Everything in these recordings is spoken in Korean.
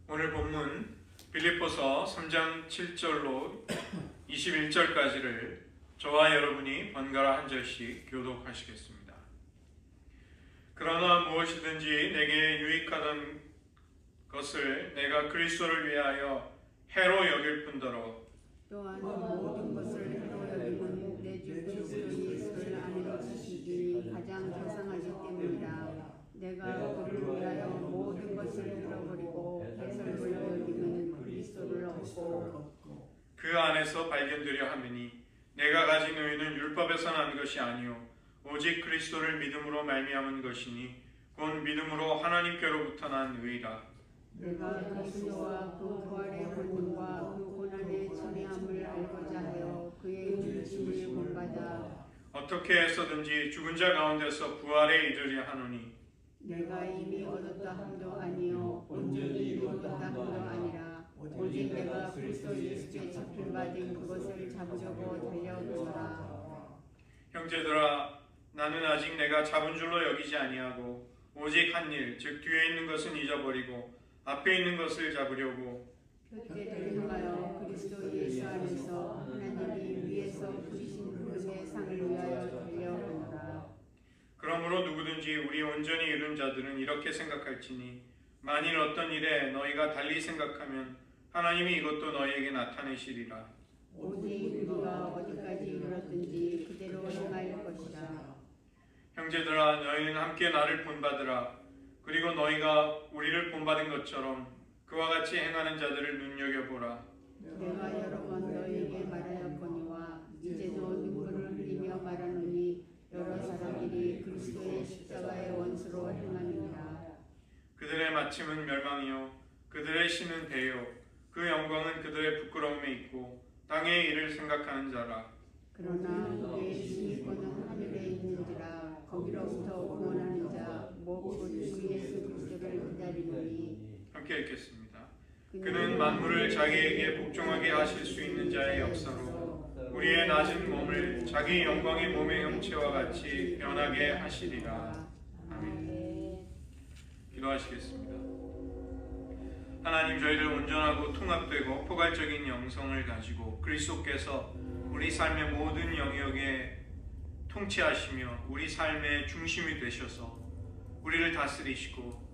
오늘 본문 빌립보서 3장 7절로 21절까지를 저와 여러분이 번갈아 한 절씩 교독하시겠습니다. 그러나 무엇이든지 내게 유익하던 것을 내가 그리스도를 위하여 해로 여길 뿐더러 또한 모든 것을 해로 여기는 내 주 그리스도 예수를 아는 지식이 가장 자상하기 때문이다. 내가 그를 위하여 모든 것을 잃어버리고 배설물로 여기는 그리스도를 얻고 그 안에서 발견되려 하느니 내가 가진 의는 율법에서 난 것이 아니요 오직 그리스도를 믿음으로 말미암은 것이니 곧 믿음으로 하나님께로부터 난 의라. 내가 그리스도와 그 부활의 권능과 그 고난의 참여함을 알고자 하여 그의 죽으심을 본받아 어떻게 해서든지 죽은 자 가운데서 부활에 이르려 하노니 내가 이미 얻었다 함도 아니요 온전히 이루었다 함도 아니라 오직 내가 그리스도 예수께 잡힌 바 된 그것을 잡으려고 달려들어라. 형제들아 나는 아직 내가 잡은 줄로 여기지 아니하고 오직 한 일 즉 뒤에 있는 것은 잊어버리고 앞에 있는 것을 잡으려고 표대를 향하여 그리스도 예수 안에서 하나님이 위에서 부리신 부름의 상을 위하여 달려가노라. 그러므로 누구든지 우리 온전히 이룬 자들은 이렇게 생각할지니 만일 어떤 일에 너희가 달리 생각하면 하나님이 이것도 너희에게 나타내시리라. 오직 우리가 어디까지 이르렀든지 그대로 행할 것이라. 형제들아 너희는 함께 나를 본받으라. 그리고 너희가 우리를 본받은 것처럼 그와 같이 행하는 자들을 눈여겨보라. 내가 여러 번 너희에게 말하였거니와 이제도 눈물을 흘리며 말하노니 여러 사람들이 그리스도의 십자가의 원수로 행하느니라. 그들의 마침은 멸망이요 그들의 신은 배요 그 영광은 그들의 부끄러움에 있고 땅의 일을 생각하는 자라. 그러나 그의 신이권은 하늘에 있는지라 거기로부터 구원하는 자 곧 주 예수 그리스도를 기다리노니. 함께 읽겠습니다. 그는 만물을 자기에게 복종하게 하실 수 있는 자의 역사로 우리의 낮은 몸을 자기 영광의 몸의 형체와 같이 변하게 하시리라. 아멘. 기도하시겠습니다. 하나님, 저희를 온전하고 통합되고 포괄적인 영성을 가지고 그리스도께서 우리 삶의 모든 영역에 통치하시며 우리 삶의 중심이 되셔서 우리를 다스리시고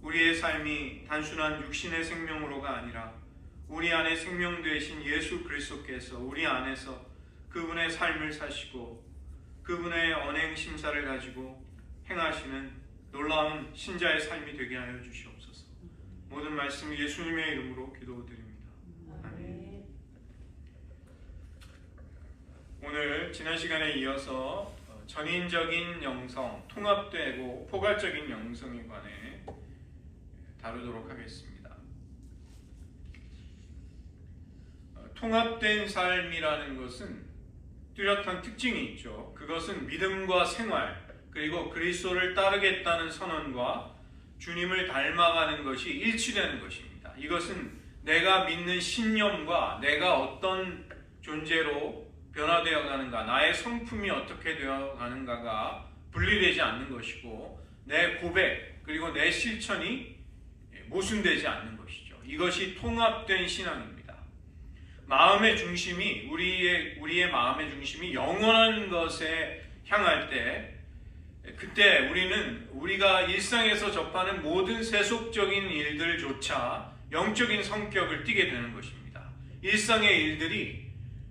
우리의 삶이 단순한 육신의 생명으로가 아니라 우리 안에 생명 되신 예수 그리스도께서 우리 안에서 그분의 삶을 사시고 그분의 언행 심사를 가지고 행하시는 놀라운 신자의 삶이 되게 하여 주시옵소서. 모든 말씀 예수님의 이름으로 기도드립니다. 아멘. 오늘 지난 시간에 이어서 전인적인 영성, 통합되고 포괄적인 영성에 관해 다루도록 하겠습니다. 통합된 삶이라는 것은 뚜렷한 특징이 있죠. 그것은 믿음과 생활, 그리고 그리스도를 따르겠다는 선언과 주님을 닮아가는 것이 일치되는 것입니다. 이것은 내가 믿는 신념과 내가 어떤 존재로 변화되어 가는가, 나의 성품이 어떻게 되어 가는가가 분리되지 않는 것이고 내 고백 그리고 내 실천이 모순되지 않는 것이죠. 이것이 통합된 신앙입니다. 마음의 중심이 우리의 마음의 중심이 영원한 것에 향할 때 그때 우리가 일상에서 접하는 모든 세속적인 일들조차 영적인 성격을 띠게 되는 것입니다. 일상의 일들이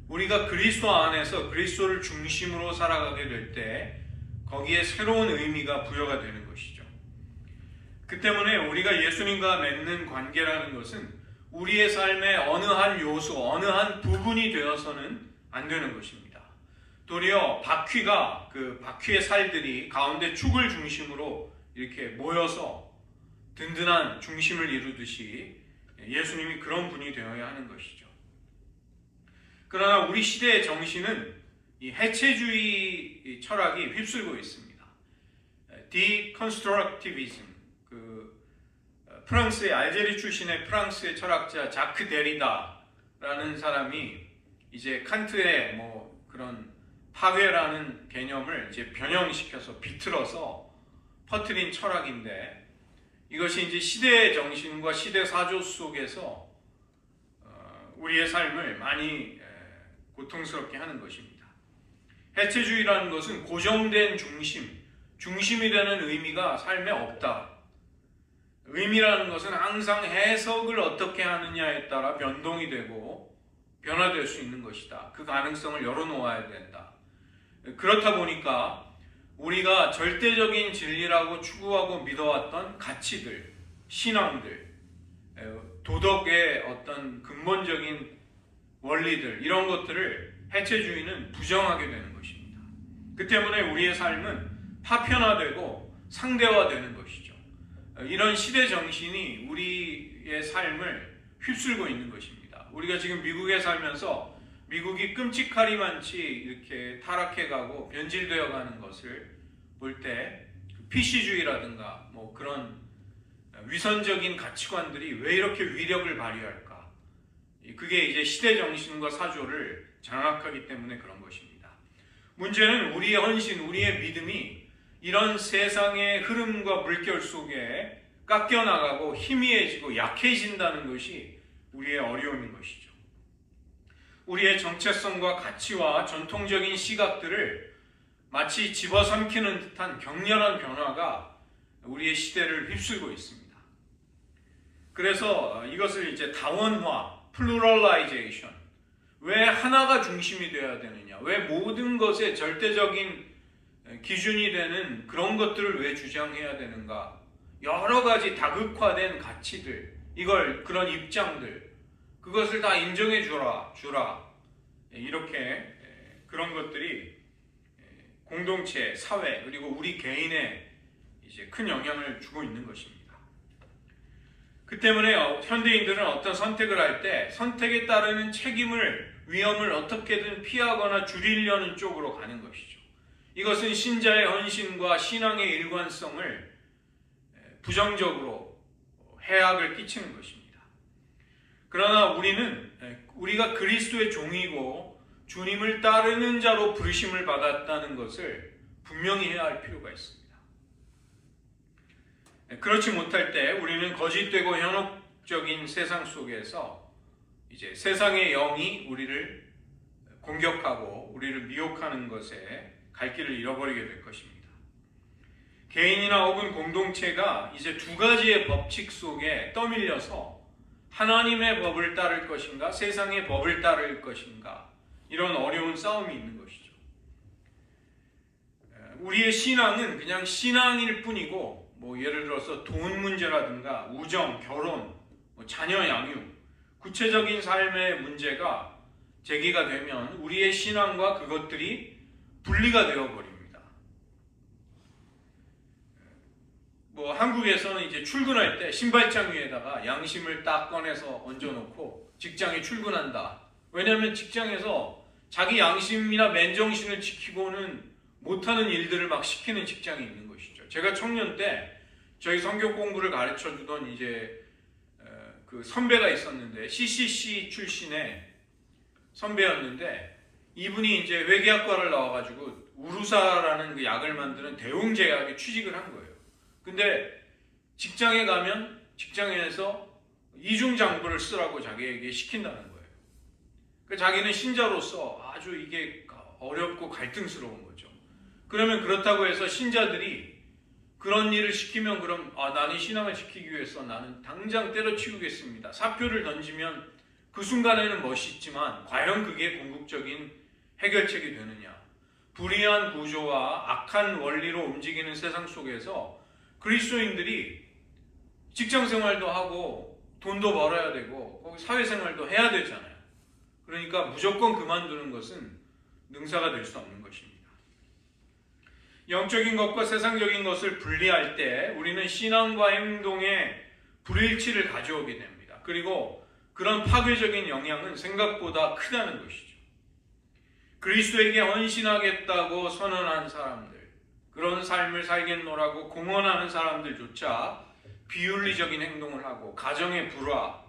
우리가 그리스도 안에서 그리스도를 중심으로 살아가게 될 때 거기에 새로운 의미가 부여가 되는 것이죠. 그 때문에 우리가 예수님과 맺는 관계라는 것은 우리의 삶의 어느 한 요소, 어느 한 부분이 되어서는 안 되는 것입니다. 도리어 바퀴의 살들이 가운데 축을 중심으로 이렇게 모여서 든든한 중심을 이루듯이 예수님이 그런 분이 되어야 하는 것이죠. 그러나 우리 시대의 정신은 이 해체주의 철학이 휩쓸고 있습니다. 디컨스트럭티비즘, 프랑스의 알제리 출신의 프랑스의 철학자 자크 데리다라는 사람이 이제 칸트의 그런 파괴라는 개념을 이제 변형시켜서 비틀어서 퍼뜨린 철학인데 이것이 이제 시대의 정신과 시대 사조 속에서 우리의 삶을 많이 고통스럽게 하는 것입니다. 해체주의라는 것은 고정된 중심이 되는 의미가 삶에 없다. 의미라는 것은 항상 해석을 어떻게 하느냐에 따라 변동이 되고 변화될 수 있는 것이다. 그 가능성을 열어놓아야 된다. 그렇다 보니까 우리가 절대적인 진리라고 추구하고 믿어왔던 가치들, 신앙들, 도덕의 어떤 근본적인 원리들, 이런 것들을 해체주의는 부정하게 되는 것입니다. 그 때문에 우리의 삶은 파편화되고 상대화되는 것이죠. 이런 시대 정신이 우리의 삶을 휩쓸고 있는 것입니다. 우리가 지금 미국에 살면서 미국이 끔찍하리만치 이렇게 타락해가고 변질되어 가는 것을 볼 때 PC주의라든가 뭐 그런 위선적인 가치관들이 왜 이렇게 위력을 발휘할까? 그게 이제 시대 정신과 사조를 장악하기 때문에 그런 것입니다. 문제는 우리의 헌신, 우리의 믿음이 이런 세상의 흐름과 물결 속에 깎여나가고 희미해지고 약해진다는 것이 우리의 어려움인 것이죠. 우리의 정체성과 가치와 전통적인 시각들을 마치 집어삼키는 듯한 격렬한 변화가 우리의 시대를 휩쓸고 있습니다. 그래서 이것을 이제 다원화, 플루럴라이제이션, 왜 하나가 중심이 되어야 되느냐, 왜 모든 것의 절대적인 기준이 되는 그런 것들을 왜 주장해야 되는가, 여러 가지 다극화된 가치들, 그런 입장들, 그것을 다 인정해 주라. 이렇게 그런 것들이 공동체, 사회, 그리고 우리 개인에 이제 큰 영향을 주고 있는 것입니다. 그 때문에 현대인들은 어떤 선택을 할 때 선택에 따르는 위험을 어떻게든 피하거나 줄이려는 쪽으로 가는 것이죠. 이것은 신자의 헌신과 신앙의 일관성을 부정적으로 해악을 끼치는 것입니다. 그러나 우리가 그리스도의 종이고 주님을 따르는 자로 부르심을 받았다는 것을 분명히 해야 할 필요가 있습니다. 그렇지 못할 때 우리는 거짓되고 현혹적인 세상 속에서 이제 세상의 영이 우리를 공격하고 우리를 미혹하는 것에 갈 길을 잃어버리게 될 것입니다. 개인이나 혹은 공동체가 이제 두 가지의 법칙 속에 떠밀려서 하나님의 법을 따를 것인가, 세상의 법을 따를 것인가, 이런 어려운 싸움이 있는 것이죠. 우리의 신앙은 그냥 신앙일 뿐이고, 예를 들어서 돈 문제라든가 우정, 결혼, 자녀 양육, 구체적인 삶의 문제가 제기가 되면 우리의 신앙과 그것들이 분리가 되어버립니다. 한국에서는 이제 출근할 때 신발장 위에다가 양심을 딱 꺼내서 얹어놓고 직장에 출근한다. 왜냐하면 직장에서 자기 양심이나 맨정신을 지키고는 못하는 일들을 막 시키는 직장이 있는 것이죠. 제가 청년 때 저희 성경 공부를 가르쳐 주던 이제 그 선배가 있었는데 CCC 출신의 선배였는데 이분이 이제 회계학과를 나와가지고 우루사라는 그 약을 만드는 대웅제약에 취직을 한 거예요. 근데 직장에 가면 직장에서 이중장부를 쓰라고 자기에게 시킨다는 거예요. 자기는 신자로서 아주 이게 어렵고 갈등스러운 거죠. 그러면 그렇다고 해서 신자들이 그런 일을 시키면 그럼 나는 신앙을 지키기 위해서 나는 당장 때려치우겠습니다. 사표를 던지면 그 순간에는 멋있지만 과연 그게 궁극적인 해결책이 되느냐. 불의한 구조와 악한 원리로 움직이는 세상 속에서 그리스도인들이 직장생활도 하고 돈도 벌어야 되고 거기 사회생활도 해야 되잖아요. 그러니까 무조건 그만두는 것은 능사가 될 수 없는 것입니다. 영적인 것과 세상적인 것을 분리할 때 우리는 신앙과 행동에 불일치를 가져오게 됩니다. 그리고 그런 파괴적인 영향은 생각보다 크다는 것이죠. 그리스도에게 헌신하겠다고 선언한 사람들, 그런 삶을 살겠노라고 공언하는 사람들조차 비윤리적인 행동을 하고 가정의 불화,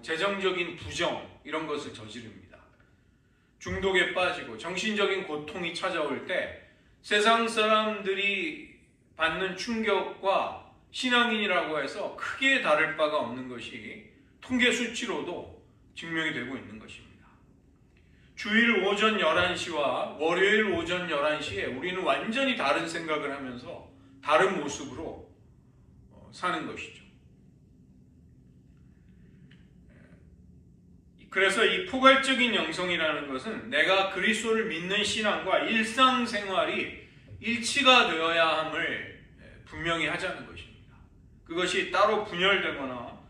재정적인 부정 이런 것을 저지릅니다. 중독에 빠지고 정신적인 고통이 찾아올 때 세상 사람들이 받는 충격과 신앙인이라고 해서 크게 다를 바가 없는 것이 통계 수치로도 증명이 되고 있는 것입니다. 주일 오전 11시와 월요일 오전 11시에 우리는 완전히 다른 생각을 하면서 다른 모습으로 사는 것이죠. 그래서 이 포괄적인 영성이라는 것은 내가 그리스도를 믿는 신앙과 일상생활이 일치가 되어야 함을 분명히 하자는 것입니다. 그것이 따로 분열되거나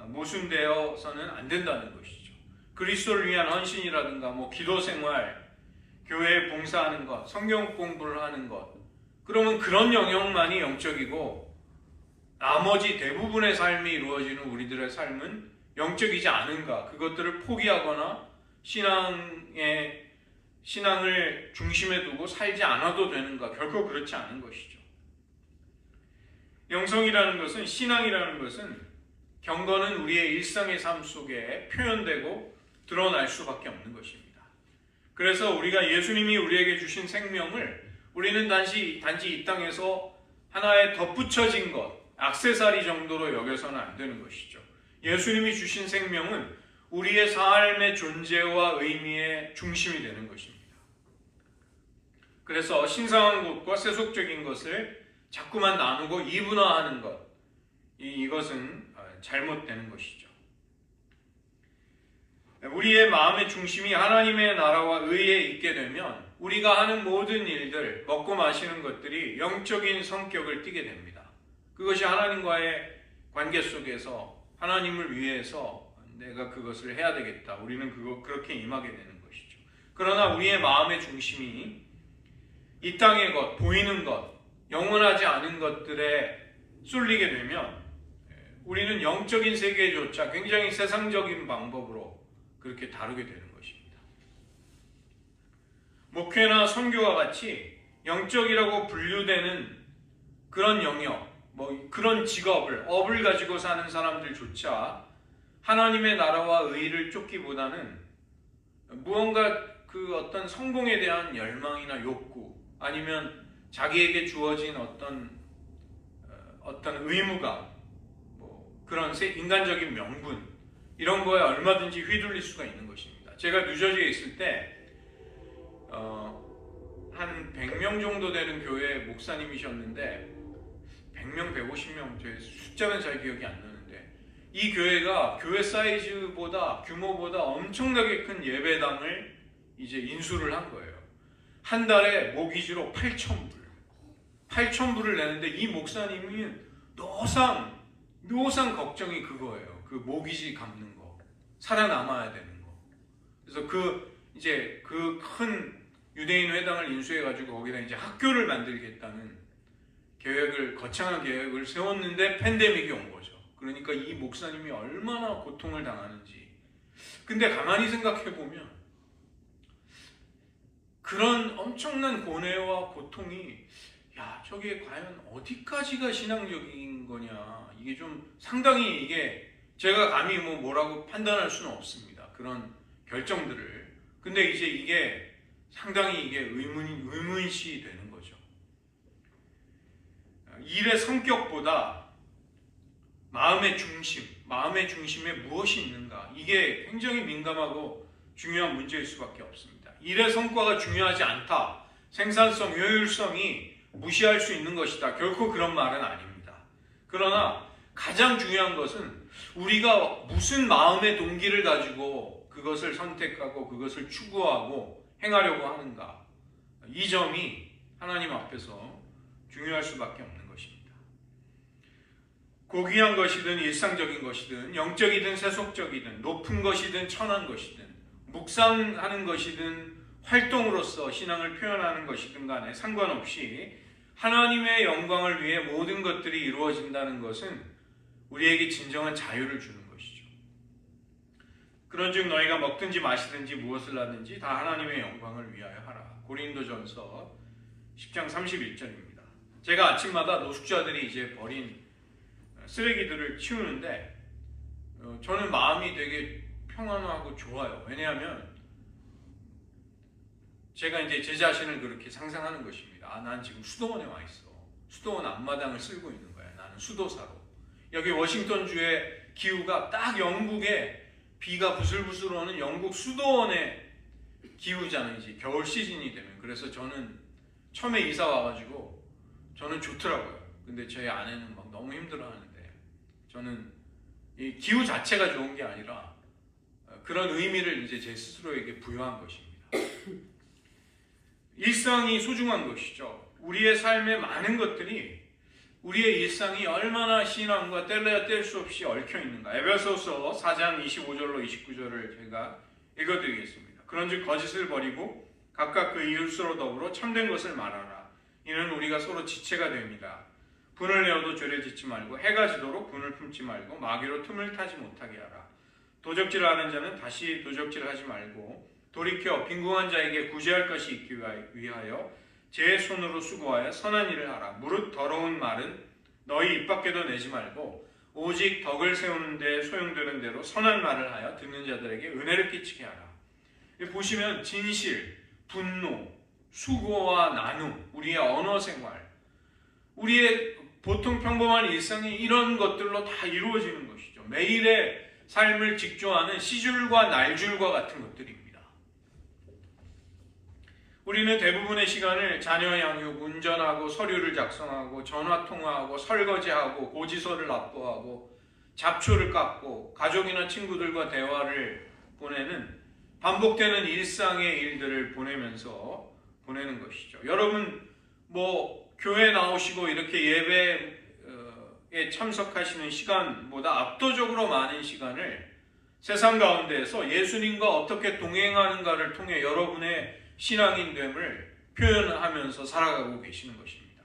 모순되어서는 안 된다는 것이죠. 그리스도를 위한 헌신이라든가 기도생활, 교회에 봉사하는 것, 성경 공부를 하는 것, 그러면 그런 영역만이 영적이고 나머지 대부분의 삶이 이루어지는 우리들의 삶은 영적이지 않은가, 그것들을 포기하거나 신앙을 중심에 두고 살지 않아도 되는가, 결코 그렇지 않은 것이죠. 영성이라는 것은, 신앙이라는 것은 경건은 우리의 일상의 삶 속에 표현되고 드러날 수밖에 없는 것입니다. 그래서 우리가 예수님이 우리에게 주신 생명을 우리는 단지 이 땅에서 하나의 덧붙여진 것, 액세서리 정도로 여겨서는 안 되는 것이죠. 예수님이 주신 생명은 우리의 삶의 존재와 의미의 중심이 되는 것입니다. 그래서 신성한 것과 세속적인 것을 자꾸만 나누고 이분화하는 것, 이것은 잘못되는 것이죠. 우리의 마음의 중심이 하나님의 나라와 의에 있게 되면 우리가 하는 모든 일들, 먹고 마시는 것들이 영적인 성격을 띠게 됩니다. 그것이 하나님과의 관계 속에서 하나님을 위해서 내가 그것을 해야 되겠다. 우리는 그렇게 임하게 되는 것이죠. 그러나 우리의 마음의 중심이 이 땅의 것, 보이는 것, 영원하지 않은 것들에 쏠리게 되면 우리는 영적인 세계조차 굉장히 세상적인 방법으로 그렇게 다루게 되는 것입니다. 목회나 선교와 같이 영적이라고 분류되는 그런 영역, 그런 업을 가지고 사는 사람들조차 하나님의 나라와 의를 쫓기보다는 무언가 그 어떤 성공에 대한 열망이나 욕구, 아니면 자기에게 주어진 어떤 의무감, 그런 인간적인 명분, 이런 거에 얼마든지 휘둘릴 수가 있는 것입니다. 제가 뉴저지에 있을 때 한 100명 정도 되는 교회 목사님이셨는데 100명, 150명, 제 숫자는 잘 기억이 안 나는데 이 교회가 교회 사이즈보다 규모보다 엄청나게 큰 예배당을 이제 인수를 한 거예요. 한 달에 모기지로 8,000불을 내는데 이 목사님이 노상 걱정이 그거예요. 그 모기지 갚는 거, 살아남아야 되는 거. 그래서 그 큰 유대인 회당을 인수해가지고 거기다 이제 학교를 만들겠다는 거창한 계획을 세웠는데 팬데믹이 온 거죠. 그러니까 이 목사님이 얼마나 고통을 당하는지. 근데 가만히 생각해보면 그런 엄청난 고뇌와 고통이 저게 과연 어디까지가 신앙적인 거냐, 이게 좀 상당히 이게 제가 감히 뭐라고 판단할 수는 없습니다. 그런 결정들을. 근데 이제 이게 상당히 이게 의문시 되는 거죠. 일의 성격보다 마음의 중심에 무엇이 있는가, 이게 굉장히 민감하고 중요한 문제일 수밖에 없습니다. 일의 성과가 중요하지 않다, 생산성, 효율성이 무시할 수 있는 것이다, 결코 그런 말은 아닙니다. 그러나 가장 중요한 것은 우리가 무슨 마음의 동기를 가지고 그것을 선택하고 그것을 추구하고 행하려고 하는가, 이 점이 하나님 앞에서 중요할 수밖에 없는 것입니다. 고귀한 것이든 일상적인 것이든 영적이든 세속적이든 높은 것이든 천한 것이든 묵상하는 것이든 활동으로서 신앙을 표현하는 것이든 간에 상관없이 하나님의 영광을 위해 모든 것들이 이루어진다는 것은 우리에게 진정한 자유를 주는 것이죠. 그런즉 너희가 먹든지 마시든지 무엇을 하든지 다 하나님의 영광을 위하여 하라. 고린도전서 10장 31절입니다. 제가 아침마다 노숙자들이 이제 버린 쓰레기들을 치우는데 저는 마음이 되게 평안하고 좋아요. 왜냐하면 제가 이제 제 자신을 그렇게 상상하는 것입니다. 난 지금 수도원에 와 있어. 수도원 앞마당을 쓸고 있는 거야. 나는 수도사로. 여기 워싱턴주의 기후가 딱 영국에 비가 부슬부슬 오는 영국 수도원의 기후잖아요. 이제 겨울 시즌이 되면. 그래서 저는 처음에 이사 와가지고 저는 좋더라고요. 근데 저희 아내는 막 너무 힘들어하는데, 저는 이 기후 자체가 좋은 게 아니라 그런 의미를 이제 제 스스로에게 부여한 것입니다. 일상이 소중한 것이죠. 우리의 삶의 많은 것들이, 우리의 일상이 얼마나 신앙과 뗄래야 뗄 수 없이 얽혀 있는가. 에베소서 4장 25절로 29절을 제가 읽어드리겠습니다. 그런즉 거짓을 버리고 각각 그 이웃으로 더불어 참된 것을 말하라. 이는 우리가 서로 지체가 됩니다. 분을 내어도 죄를 짓지 말고 해가 지도록 분을 품지 말고 마귀로 틈을 타지 못하게 하라. 도적질하는 자는 다시 도적질하지 말고 돌이켜 빈궁한 자에게 구제할 것이 있기 위하여 제 손으로 수고하여 선한 일을 하라. 무릇 더러운 말은 너희 입 밖에도 내지 말고 오직 덕을 세우는 데 소용되는 대로 선한 말을 하여 듣는 자들에게 은혜를 끼치게 하라. 보시면 진실, 분노, 수고와 나눔, 우리의 언어 생활, 우리의 보통 평범한 일상이 이런 것들로 다 이루어지는 것이죠. 매일의 삶을 직조하는 시줄과 날줄과 같은 것들입니다. 우리는 대부분의 시간을 자녀 양육, 운전하고 서류를 작성하고 전화통화하고 설거지하고 고지서를 납부하고 잡초를 깎고 가족이나 친구들과 대화를 보내는 반복되는 일상의 일들을 보내면서 보내는 것이죠. 여러분 교회 나오시고 이렇게 예배에 참석하시는 시간보다 압도적으로 많은 시간을 세상 가운데에서 예수님과 어떻게 동행하는가를 통해 여러분의 신앙인됨을 표현하면서 살아가고 계시는 것입니다.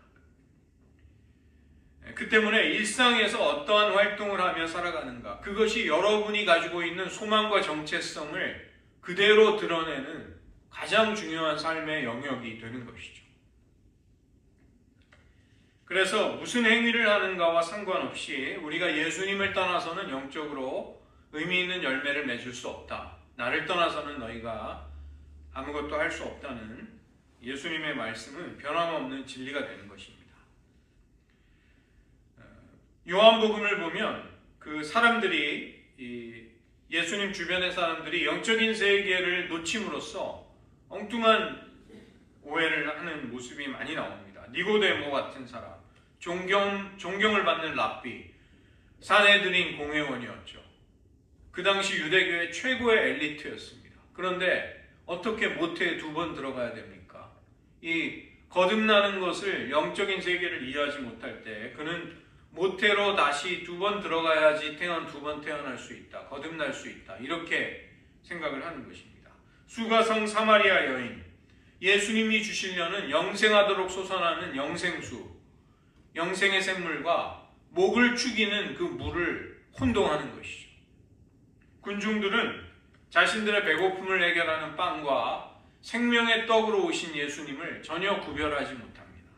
그 때문에 일상에서 어떠한 활동을 하며 살아가는가, 그것이 여러분이 가지고 있는 소망과 정체성을 그대로 드러내는 가장 중요한 삶의 영역이 되는 것이죠. 그래서 무슨 행위를 하는가와 상관없이 우리가 예수님을 떠나서는 영적으로 의미 있는 열매를 맺을 수 없다. 나를 떠나서는 너희가 아무것도 할 수 없다는 예수님의 말씀은 변함없는 진리가 되는 것입니다. 요한복음을 보면 그 사람들이, 예수님 주변의 사람들이 영적인 세계를 놓침으로써 엉뚱한 오해를 하는 모습이 많이 나옵니다. 니고데모 같은 사람, 존경을 받는 랍비, 산헤드린 공회원이었죠. 그 당시 유대교의 최고의 엘리트였습니다. 그런데 어떻게 모태에 2번 들어가야 됩니까? 이 거듭나는 것을, 영적인 세계를 이해하지 못할 때 그는 모태로 다시 2번 들어가야지 2번 태어날 수 있다, 거듭날 수 있다, 이렇게 생각을 하는 것입니다. 수가성 사마리아 여인, 예수님이 주시려는 영생하도록 솟아나는 영생수, 영생의 샘물과 목을 축이는 그 물을 혼동하는 것이죠. 군중들은 자신들의 배고픔을 해결하는 빵과 생명의 떡으로 오신 예수님을 전혀 구별하지 못합니다.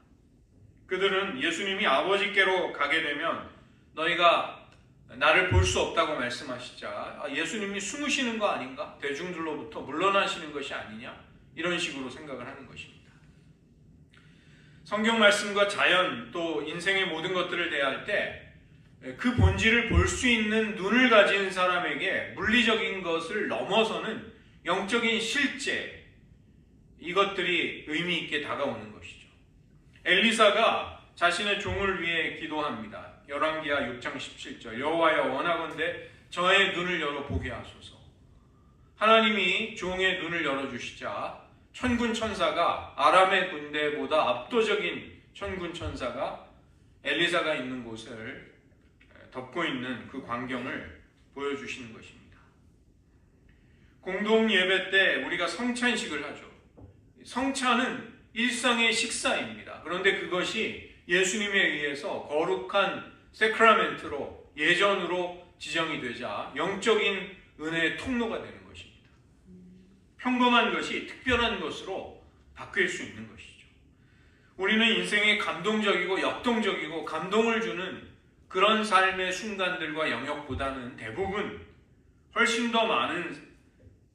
그들은 예수님이 아버지께로 가게 되면 너희가 나를 볼 수 없다고 말씀하시자 예수님이 숨으시는 거 아닌가? 대중들로부터 물러나시는 것이 아니냐? 이런 식으로 생각을 하는 것입니다. 성경 말씀과 자연, 또 인생의 모든 것들을 대할 때 그 본질을 볼 수 있는 눈을 가진 사람에게 물리적인 것을 넘어서는 영적인 실제, 이것들이 의미 있게 다가오는 것이죠. 엘리사가 자신의 종을 위해 기도합니다. 열왕기하 6장 17절, 여호와여 원하건대 저의 눈을 열어 보게 하소서. 하나님이 종의 눈을 열어주시자 천군 천사가, 아람의 군대보다 압도적인 천군 천사가 엘리사가 있는 곳을 덮고 있는 그 광경을 보여주시는 것입니다. 공동 예배 때 우리가 성찬식을 하죠. 성찬은 일상의 식사입니다. 그런데 그것이 예수님에 의해서 거룩한 세크라멘트로, 예전으로 지정이 되자 영적인 은혜의 통로가 되는 것입니다. 평범한 것이 특별한 것으로 바뀔 수 있는 것이죠. 우리는 인생의 감동적이고 역동적이고 감동을 주는 그런 삶의 순간들과 영역보다는 대부분 훨씬 더 많은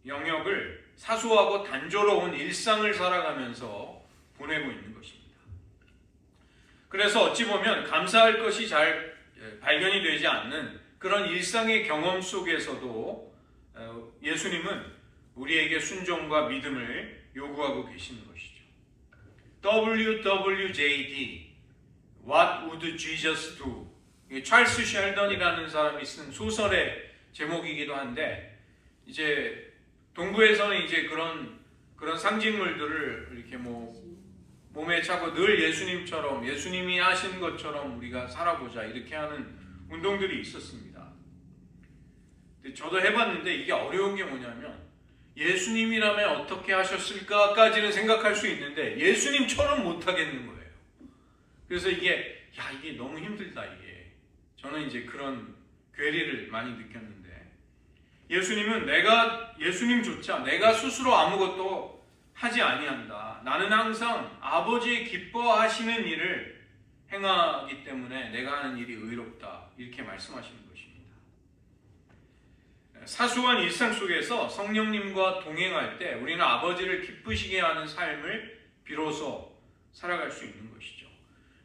영역을 사소하고 단조로운 일상을 살아가면서 보내고 있는 것입니다. 그래서 어찌 보면 감사할 것이 잘 발견이 되지 않는 그런 일상의 경험 속에서도 예수님은 우리에게 순종과 믿음을 요구하고 계시는 것이죠. WWJD, What would Jesus do? 찰스 셸던이라는 사람이 쓴 소설의 제목이기도 한데, 이제 동부에서는 이제 그런 상징물들을 이렇게 몸에 차고 늘 예수님처럼, 예수님이 하신 것처럼 우리가 살아보자, 이렇게 하는 운동들이 있었습니다. 근데 저도 해봤는데 이게 어려운 게 뭐냐면, 예수님이라면 어떻게 하셨을까까지는 생각할 수 있는데 예수님처럼 못하겠는 거예요. 그래서 이게 너무 힘들다, 이게. 저는 이제 그런 괴리를 많이 느꼈는데, 예수님은 예수님조차 내가 스스로 아무것도 하지 아니한다. 나는 항상 아버지의 기뻐하시는 일을 행하기 때문에 내가 하는 일이 의롭다. 이렇게 말씀하시는 것입니다. 사소한 일상 속에서 성령님과 동행할 때 우리는 아버지를 기쁘시게 하는 삶을 비로소 살아갈 수 있는 것이죠.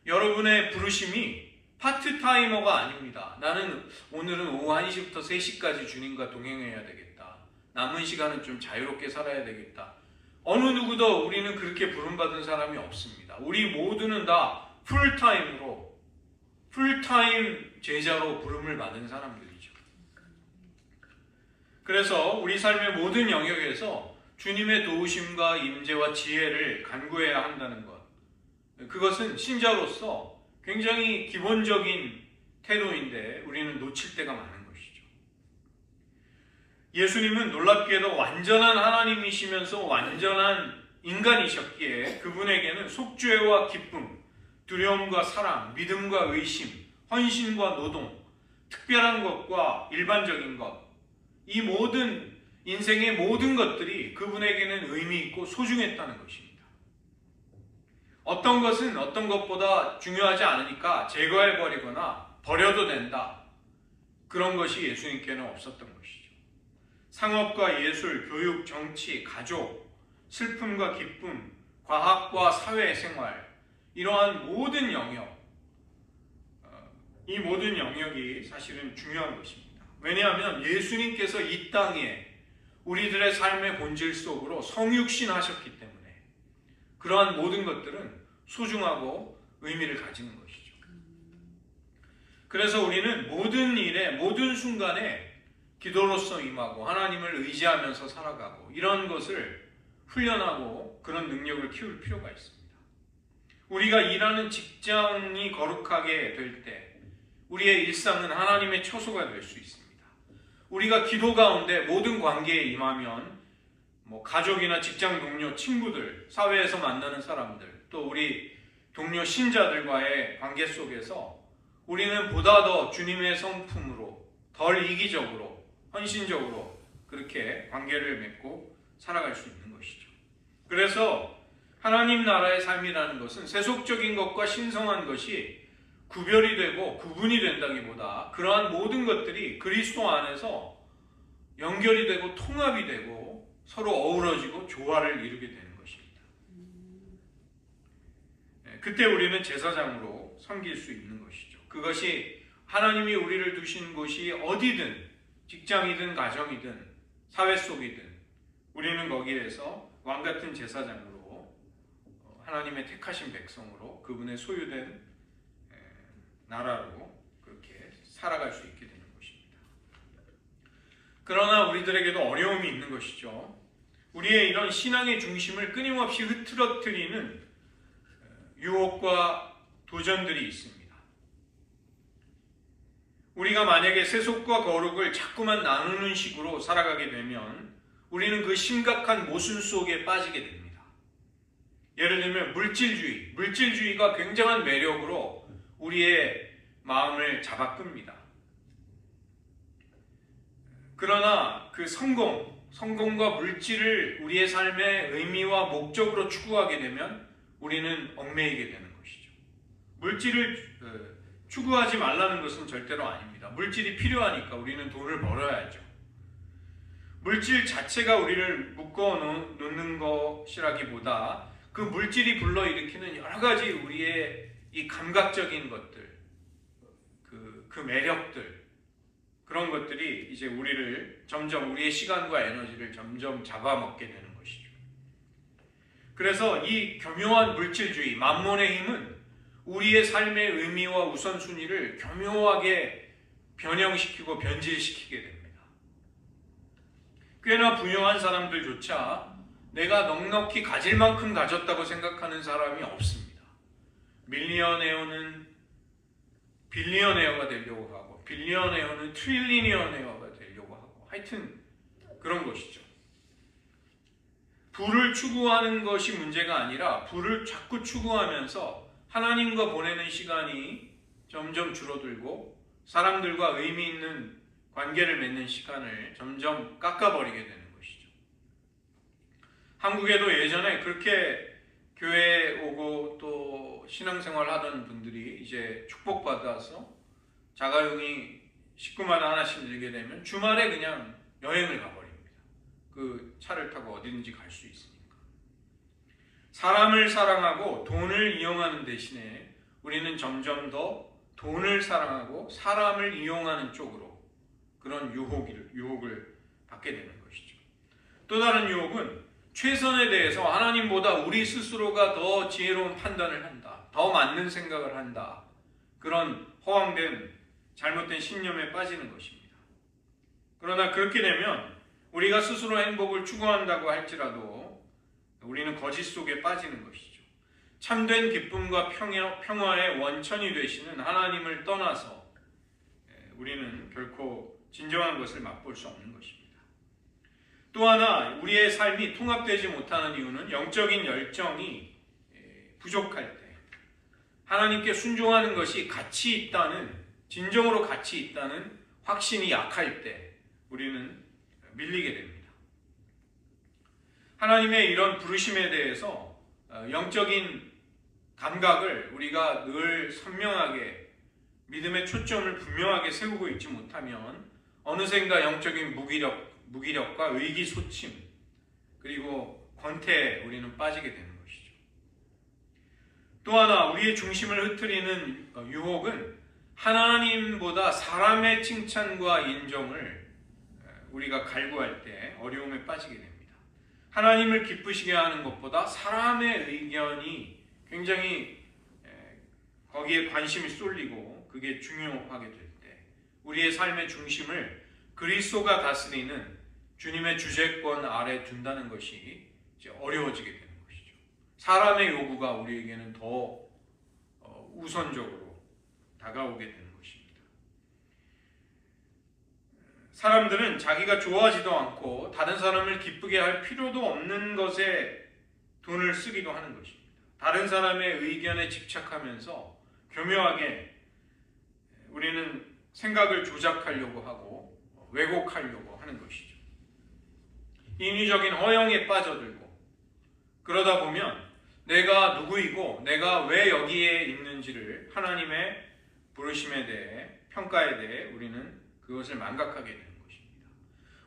여러분의 부르심이 파트타이머가 아닙니다. 나는 오늘은 오후 1시부터 3시까지 주님과 동행해야 되겠다. 남은 시간은 좀 자유롭게 살아야 되겠다. 어느 누구도 우리는 그렇게 부름받은 사람이 없습니다. 우리 모두는 다 풀타임 제자로 부름을 받은 사람들이죠. 그래서 우리 삶의 모든 영역에서 주님의 도우심과 임재와 지혜를 간구해야 한다는 것. 그것은 신자로서 굉장히 기본적인 태도인데 우리는 놓칠 때가 많은 것이죠. 예수님은 놀랍게도 완전한 하나님이시면서 완전한 인간이셨기에 그분에게는 속죄와 기쁨, 두려움과 사랑, 믿음과 의심, 헌신과 노동, 특별한 것과 일반적인 것, 이 모든 인생의 모든 것들이 그분에게는 의미 있고 소중했다는 것입니다. 어떤 것은 어떤 것보다 중요하지 않으니까 제거해버리거나 버려도 된다. 그런 것이 예수님께는 없었던 것이죠. 상업과 예술, 교육, 정치, 가족, 슬픔과 기쁨, 과학과 사회생활, 이러한 모든 영역, 이 모든 영역이 사실은 중요한 것입니다. 왜냐하면 예수님께서 이 땅에 우리들의 삶의 본질 속으로 성육신 하셨기 때문에 그러한 모든 것들은 소중하고 의미를 가지는 것이죠. 그래서 우리는 모든 일에, 모든 순간에 기도로서 임하고 하나님을 의지하면서 살아가고 이런 것을 훈련하고 그런 능력을 키울 필요가 있습니다. 우리가 일하는 직장이 거룩하게 될 때 우리의 일상은 하나님의 처소가 될 수 있습니다. 우리가 기도 가운데 모든 관계에 임하면 가족이나 직장 동료, 친구들, 사회에서 만나는 사람들, 또 우리 동료 신자들과의 관계 속에서 우리는 보다 더 주님의 성품으로 덜 이기적으로, 헌신적으로 그렇게 관계를 맺고 살아갈 수 있는 것이죠. 그래서 하나님 나라의 삶이라는 것은 세속적인 것과 신성한 것이 구별이 되고 구분이 된다기보다 그러한 모든 것들이 그리스도 안에서 연결이 되고 통합이 되고 서로 어우러지고 조화를 이루게 되는 것입니다. 그때 우리는 제사장으로 섬길 수 있는 것이죠. 그것이 하나님이 우리를 두신 곳이 어디든, 직장이든 가정이든 사회 속이든 우리는 거기에서 왕같은 제사장으로 하나님의 택하신 백성으로 그분의 소유된 나라로 그렇게 살아갈 수 있게 되는 것입니다. 그러나 우리들에게도 어려움이 있는 것이죠. 우리의 이런 신앙의 중심을 끊임없이 흐트러뜨리는 유혹과 도전들이 있습니다. 우리가 만약에 세속과 거룩을 자꾸만 나누는 식으로 살아가게 되면 우리는 그 심각한 모순 속에 빠지게 됩니다. 예를 들면 물질주의가 굉장한 매력으로 우리의 마음을 잡아끕니다. 그러나 그 성공과 물질을 우리의 삶의 의미와 목적으로 추구하게 되면 우리는 얽매이게 되는 것이죠. 물질을 추구하지 말라는 것은 절대로 아닙니다. 물질이 필요하니까 우리는 돈을 벌어야죠. 물질 자체가 우리를 묶어 놓는 것이라기보다 그 물질이 불러일으키는 여러 가지 우리의 이 감각적인 것들, 그 매력들, 그런 것들이 이제 우리를 점점, 우리의 시간과 에너지를 점점 잡아먹게 되는 것이죠. 그래서 이 교묘한 물질주의, 만몬의 힘은 우리의 삶의 의미와 우선순위를 교묘하게 변형시키고 변질시키게 됩니다. 꽤나 부유한 사람들조차 내가 넉넉히 가질 만큼 가졌다고 생각하는 사람이 없습니다. 밀리어네어는 빌리어네어가 되려고 하고, 빌리어네어는 트릴리니어네어가 되려고 하고, 하여튼 그런 것이죠. 부를 추구하는 것이 문제가 아니라 부를 자꾸 추구하면서 하나님과 보내는 시간이 점점 줄어들고 사람들과 의미 있는 관계를 맺는 시간을 점점 깎아버리게 되는 것이죠. 한국에도 예전에 그렇게 교회에 오고 또 신앙생활 하던 분들이 이제 축복받아서 자가용이 식구마다 하나씩 늘게 되면 주말에 그냥 여행을 가버립니다. 그 차를 타고 어디든지 갈 수 있으니까. 사람을 사랑하고 돈을 이용하는 대신에 우리는 점점 더 돈을 사랑하고 사람을 이용하는 쪽으로 그런 유혹을 받게 되는 것이죠. 또 다른 유혹은 최선에 대해서 하나님보다 우리 스스로가 더 지혜로운 판단을 한다, 더 맞는 생각을 한다, 그런 허황된 잘못된 신념에 빠지는 것입니다. 그러나 그렇게 되면 우리가 스스로 행복을 추구한다고 할지라도 우리는 거짓 속에 빠지는 것이죠. 참된 기쁨과 평화의 원천이 되시는 하나님을 떠나서 우리는 결코 진정한 것을 맛볼 수 없는 것입니다. 또 하나 우리의 삶이 통합되지 못하는 이유는 영적인 열정이 부족할 때, 하나님께 순종하는 것이 가치 있다는, 진정으로 가치 있다는 확신이 약할 때 우리는 밀리게 됩니다. 하나님의 이런 부르심에 대해서 영적인 감각을 우리가 늘 선명하게, 믿음의 초점을 분명하게 세우고 있지 못하면 어느샌가 영적인 무기력과 의기소침, 그리고 권태에 우리는 빠지게 되는 것이죠. 또 하나 우리의 중심을 흐트리는 유혹은 하나님보다 사람의 칭찬과 인정을 우리가 갈구할 때 어려움에 빠지게 됩니다. 하나님을 기쁘시게 하는 것보다 사람의 의견이 굉장히 거기에 관심이 쏠리고 그게 중요하게 될 때 우리의 삶의 중심을 그리스도가 다스리는 주님의 주재권 아래 둔다는 것이 이제 어려워지게 되는 것이죠. 사람의 요구가 우리에게는 더 우선적으로 다가오게 되는 것입니다. 사람들은 자기가 좋아하지도 않고 다른 사람을 기쁘게 할 필요도 없는 것에 돈을 쓰기도 하는 것입니다. 다른 사람의 의견에 집착하면서 교묘하게 우리는 생각을 조작하려고 하고 왜곡하려고 하는 것이죠. 인위적인 허영에 빠져들고, 그러다 보면 내가 누구이고 내가 왜 여기에 있는지를, 하나님의 부르심에 대해, 평가에 대해 우리는 그것을 망각하게 되는 것입니다.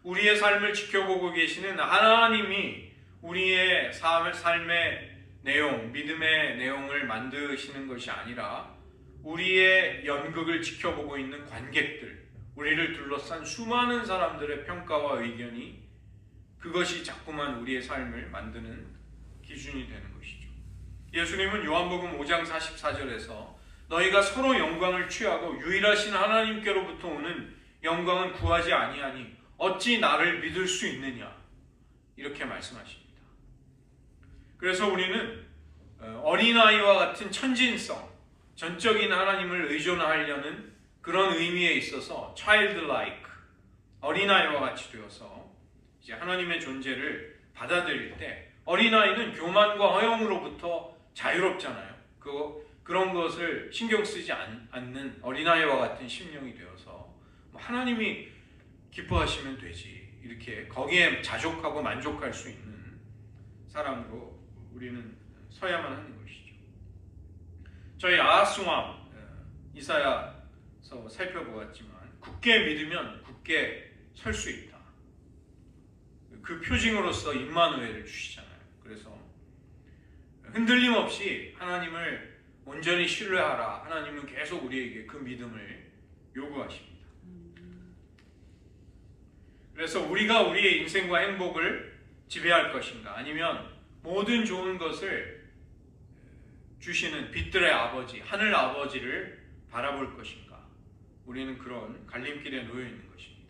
우리의 삶을 지켜보고 계시는 하나님이 우리의 삶의 내용, 믿음의 내용을 만드시는 것이 아니라 우리의 연극을 지켜보고 있는 관객들, 우리를 둘러싼 수많은 사람들의 평가와 의견이, 그것이 자꾸만 우리의 삶을 만드는 기준이 되는 것이죠. 예수님은 요한복음 5장 44절에서 너희가 서로 영광을 취하고 유일하신 하나님께로부터 오는 영광은 구하지 아니하니 어찌 나를 믿을 수 있느냐, 이렇게 말씀하십니다. 그래서 우리는 어린아이와 같은 천진성, 전적인 하나님을 의존하려는 그런 의미에 있어서 childlike, 어린아이와 같이 되어서 이제 하나님의 존재를 받아들일 때, 어린아이는 교만과 허영으로부터 자유롭잖아요. 그런 것을 신경 쓰지 않는 어린아이와 같은 심령이 되어서 하나님이 기뻐하시면 되지, 이렇게 거기에 자족하고 만족할 수 있는 사람으로 우리는 서야만 하는 것이죠. 저희 아하스왕 이사야서 살펴보았지만 굳게 믿으면 굳게 설 수 있다. 그 표징으로서 임마누엘을 주시잖아요. 그래서 흔들림 없이 하나님을 온전히 신뢰하라. 하나님은 계속 우리에게 그 믿음을 요구하십니다. 그래서 우리가 우리의 인생과 행복을 지배할 것인가, 아니면 모든 좋은 것을 주시는 빛들의 아버지, 하늘 아버지를 바라볼 것인가, 우리는 그런 갈림길에 놓여 있는 것입니다.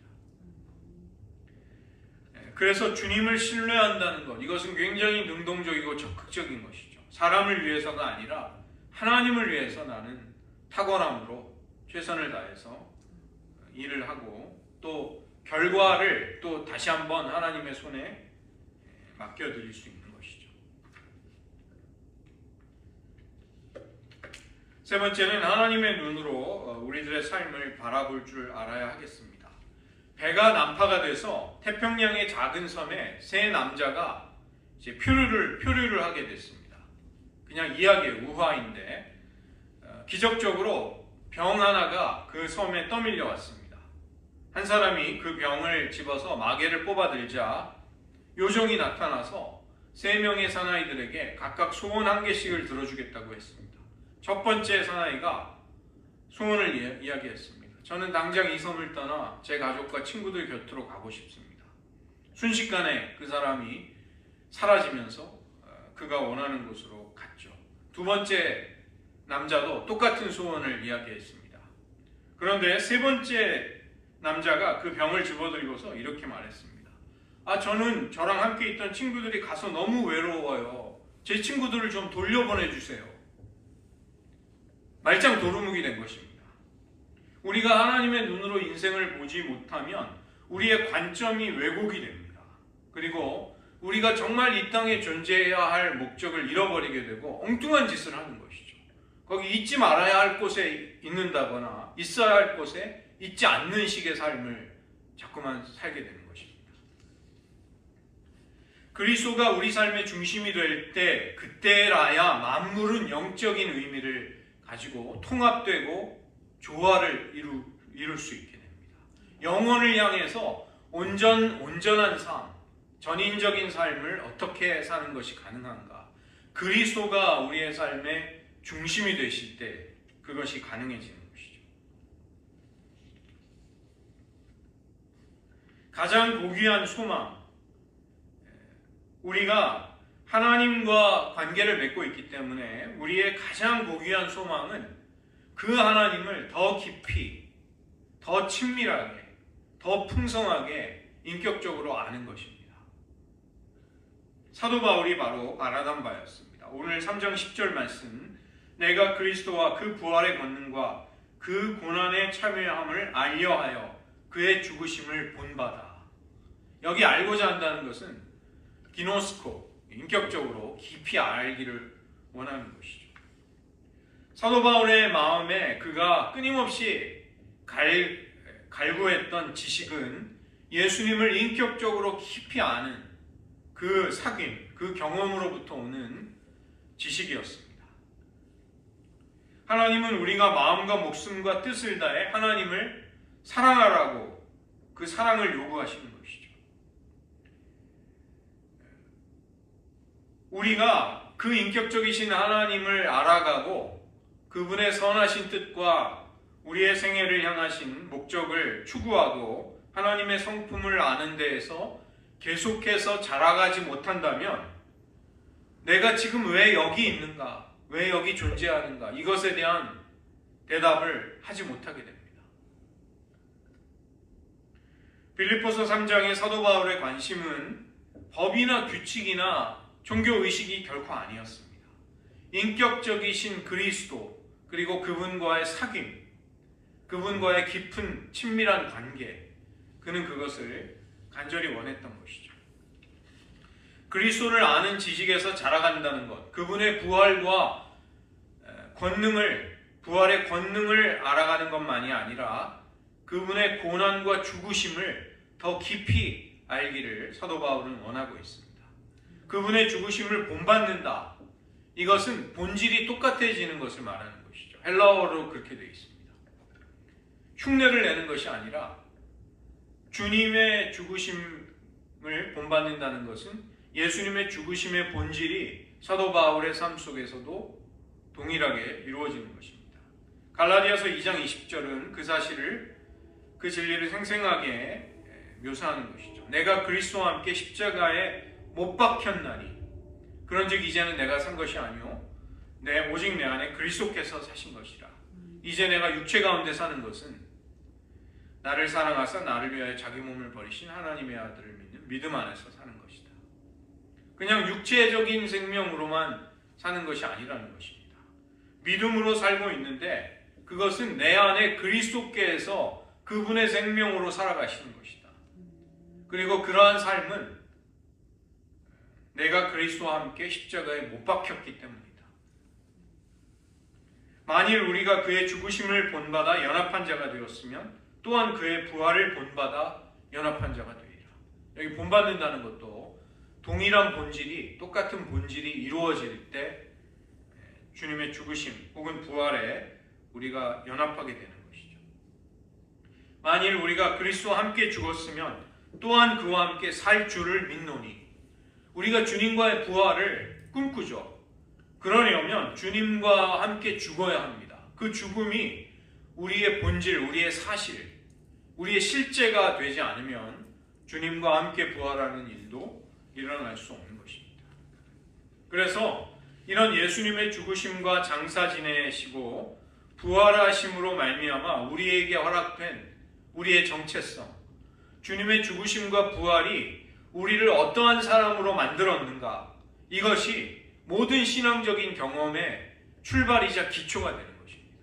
그래서 주님을 신뢰한다는 것, 이것은 굉장히 능동적이고 적극적인 것이죠. 사람을 위해서가 아니라 하나님을 위해서 나는 탁월함으로 최선을 다해서 일을 하고, 또 결과를 또 다시 한번 하나님의 손에 맡겨드릴 수 있는 것이죠. 세 번째는 하나님의 눈으로 우리들의 삶을 바라볼 줄 알아야 하겠습니다. 배가 난파가 돼서 태평양의 작은 섬에 세 남자가 이제 표류를 하게 됐습니다. 그냥 이야기의 우화인데 기적적으로 병 하나가 그 섬에 떠밀려 왔습니다. 한 사람이 그 병을 집어서 마개를 뽑아들자 요정이 나타나서 세 명의 사나이들에게 각각 소원 한 개씩을 들어주겠다고 했습니다. 첫 번째 사나이가 소원을 이야기했습니다. 저는 당장 이 섬을 떠나 제 가족과 친구들 곁으로 가고 싶습니다. 순식간에 그 사람이 사라지면서 그가 원하는 곳으로 갔죠. 두 번째 남자도 똑같은 소원을 이야기했습니다. 그런데 세 번째 남자가 그 병을 집어들고서 이렇게 말했습니다. 저는 저랑 함께 있던 친구들이 가서 너무 외로워요. 제 친구들을 좀 돌려보내주세요. 말짱 도루묵이 된 것입니다. 우리가 하나님의 눈으로 인생을 보지 못하면 우리의 관점이 왜곡이 됩니다. 그리고 우리가 정말 이 땅에 존재해야 할 목적을 잃어버리게 되고 엉뚱한 짓을 하는 것이죠. 거기 있지 말아야 할 곳에 있는다거나 있어야 할 곳에 있지 않는 식의 삶을 자꾸만 살게 되는 것입니다. 그리스도가 우리 삶의 중심이 될 때, 그때라야 만물은 영적인 의미를 가지고 통합되고 조화를 이룰 수 있게 됩니다. 영혼을 향해서 온전한 삶, 전인적인 삶을 어떻게 사는 것이 가능한가? 그리스도가 우리의 삶의 중심이 되실 때 그것이 가능해지는 것이죠. 가장 고귀한 소망, 우리가 하나님과 관계를 맺고 있기 때문에 우리의 가장 고귀한 소망은 그 하나님을 더 깊이, 더 친밀하게, 더 풍성하게 인격적으로 아는 것입니다. 사도 바울이 바로 바라던 바였습니다. 오늘 3장 10절 말씀, 내가 그리스도와 그 부활의 권능과 그 고난의 참여함을 알려하여 그의 죽으심을 본받아. 여기 알고자 한다는 것은 기노스코, 인격적으로 깊이 알기를 원하는 것이죠. 사도 바울의 마음에 그가 끊임없이 갈구했던 지식은 예수님을 인격적으로 깊이 아는 그 사귐, 그 경험으로부터 오는 지식이었습니다. 하나님은 우리가 마음과 목숨과 뜻을 다해 하나님을 사랑하라고 그 사랑을 요구하시는 것이죠. 우리가 그 인격적이신 하나님을 알아가고 그분의 선하신 뜻과 우리의 생애를 향하신 목적을 추구하고 하나님의 성품을 아는 데에서 계속해서 자라가지 못한다면 내가 지금 왜 여기 있는가? 왜 여기 존재하는가? 이것에 대한 대답을 하지 못하게 됩니다. 빌립보서 3장의 사도 바울의 관심은 법이나 규칙이나 종교의식이 결코 아니었습니다. 인격적이신 그리스도, 그리고 그분과의 사귐, 그분과의 깊은 친밀한 관계, 그는 그것을 간절히 원했던 것이죠. 그리스도를 아는 지식에서 자라간다는 것, 그분의 부활과 부활의 권능을 알아가는 것만이 아니라 그분의 고난과 죽으심을 더 깊이 알기를 사도 바울은 원하고 있습니다. 그분의 죽으심을 본받는다. 이것은 본질이 똑같아지는 것을 말하는 것이죠. 헬라어로 그렇게 되어 있습니다. 흉내를 내는 것이 아니라 주님의 죽으심을 본받는다는 것은 예수님의 죽으심의 본질이 사도 바울의 삶 속에서도 동일하게 이루어지는 것입니다. 갈라디아서 2장 20절은 그 사실을, 그 진리를 생생하게 묘사하는 것이죠. 내가 그리스도와 함께 십자가에 못 박혔나니 그런즉 이제는 내가 산 것이 아니요 오직 내 안에 그리스도께서 사신 것이라. 이제 내가 육체 가운데 사는 것은 나를 사랑하사 나를 위하여 자기 몸을 버리신 하나님의 아들을 믿는 믿음 안에서 사는 것이다. 그냥 육체적인 생명으로만 사는 것이 아니라는 것입니다. 믿음으로 살고 있는데 그것은 내 안에 그리스도께서 그분의 생명으로 살아가시는 것이다. 그리고 그러한 삶은 내가 그리스도와 함께 십자가에 못 박혔기 때문이다. 만일 우리가 그의 죽으심을 본받아 연합한 자가 되었으면 또한 그의 부활을 본받아 연합한 자가 되리라. 여기 본받는다는 것도 동일한 본질이, 똑같은 본질이 이루어질 때 주님의 죽으심 혹은 부활에 우리가 연합하게 되는 것이죠. 만일 우리가 그리스도와 함께 죽었으면 또한 그와 함께 살 줄을 믿노니, 우리가 주님과의 부활을 꿈꾸죠. 그러려면 주님과 함께 죽어야 합니다. 그 죽음이 우리의 본질, 우리의 사실, 우리의 실제가 되지 않으면 주님과 함께 부활하는 일도 일어날 수 없는 것입니다. 그래서 이런 예수님의 죽으심과 장사 지내시고 부활하심으로 말미암아 우리에게 허락된 우리의 정체성, 주님의 죽으심과 부활이 우리를 어떠한 사람으로 만들었는가, 이것이 모든 신앙적인 경험의 출발이자 기초가 되는 것입니다.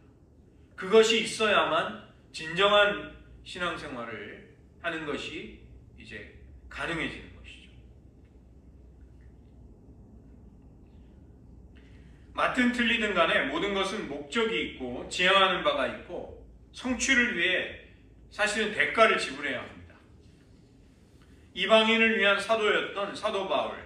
그것이 있어야만 진정한 신앙생활을 하는 것이 이제 가능해지는 것이죠. 맞든 틀리든 간에 모든 것은 목적이 있고 지향하는 바가 있고 성취를 위해 사실은 대가를 지불해야 합니다. 이방인을 위한 사도였던 사도 바울.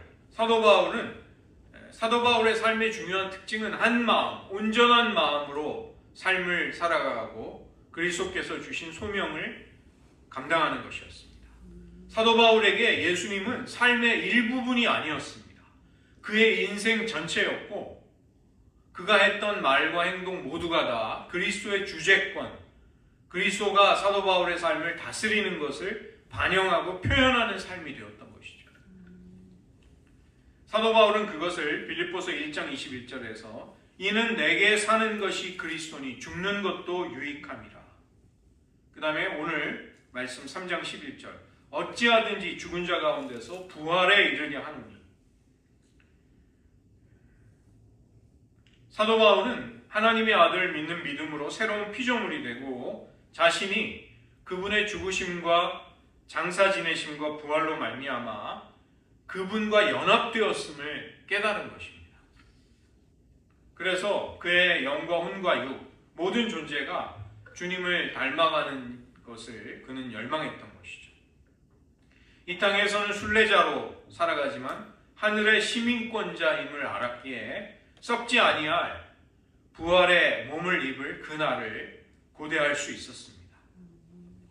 사도 바울의 삶의 중요한 특징은 한 마음, 온전한 마음으로 삶을 살아가고 그리스도께서 주신 소명을 감당하는 것이었습니다. 사도 바울에게 예수님은 삶의 일부분이 아니었습니다. 그의 인생 전체였고 그가 했던 말과 행동 모두가 다 그리스도의 주재권, 그리스도가 사도 바울의 삶을 다스리는 것을 반영하고 표현하는 삶이 되었던 것이죠. 사도 바울은 그것을 빌립보서 1장 21절에서 이는 내게 사는 것이 그리스도니 죽는 것도 유익함이라. 그 다음에 오늘 말씀 3장 11절 어찌하든지 죽은 자 가운데서 부활에 이르려 하노니. 사도 바울은 하나님의 아들을 믿는 믿음으로 새로운 피조물이 되고 자신이 그분의 죽으심과 장사 지내심과 부활로 말미암아 그분과 연합되었음을 깨달은 것입니다. 그래서 그의 영과 혼과 육, 모든 존재가 주님을 닮아가는 것을 그는 열망했던 것이죠. 이 땅에서는 순례자로 살아가지만 하늘의 시민권자임을 알았기에 썩지 아니할 부활의 몸을 입을 그날을 고대할 수 있었습니다.